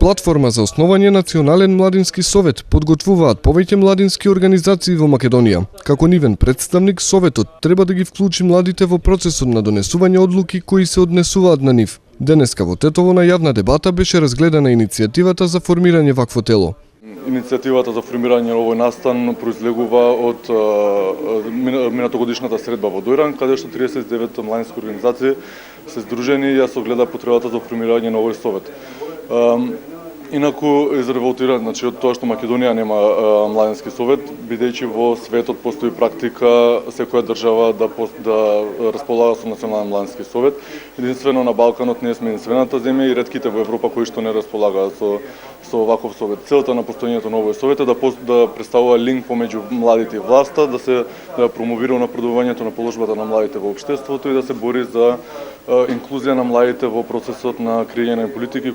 Платформа за основање Национален младински совет подготвуваат повеќе младински организации во Македонија. Како нивен представник, советот треба да ги вклучи младите во процесот на донесување одлуки кои се однесуваат на нив. Денеска во Тетово на јавна дебата беше разгледана иницијативата за формирање вакво тело. Иницијативата за формирање на овој настан произлегува од минатогодишната средба во Дојран, каде што 39 младински организации се здружени и ја согледа потребата за формирање на овој совет. Инаку изреволтира, од тоа што Македонија нема младински совет, бидејќи во светот постои практика секоја држава да располага со национален младински совет. Единствено на Балканот не сме единствената земја и ретките во Европа кои што не располагаат со ваков совет. Целта на постоењето на овој совет е да представува линк помеѓу младите и власта, да се промовира напредувањето на положбата на младите во општеството и да се бори за инклузија на младите во процесот на креирање на политики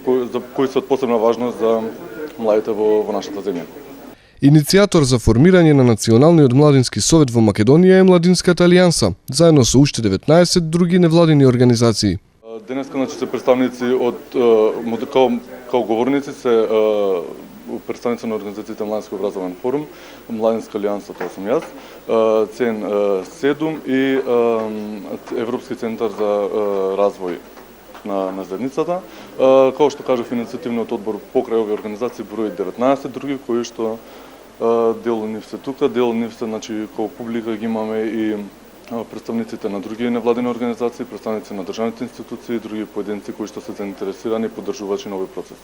кои се од посебна важност за младите во нашата земја. Иницијатор за формирање на Националниот младински совет во Македонија е Младинската алијанса, заедно со уште 19 други невладини организации. Денеска се представници као говорници се представници на организациите Младински образовен форум, Младинска алијанса, тоа сум јас, ЦЕН-7 и Европски центар за развој на заедницата. Како што кажав, иницијативниот одбор покрај овие организации брои 19 други кои што дел од нив се тука, дел од нив се како публика ги имаме и представниците на други невладини организации, представници на државните институции и други поединци кои што се заинтересирани и поддржувачи на овој процес.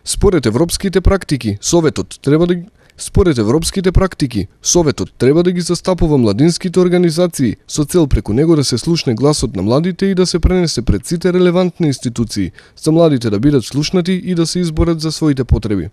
Според европските практики, Советот треба да ги застапува младинските организации со цел преку него да се слушне гласот на младите и да се пренесе пред сите релевантни институции, за младите да бидат слушнати и да се изборат за своите потреби.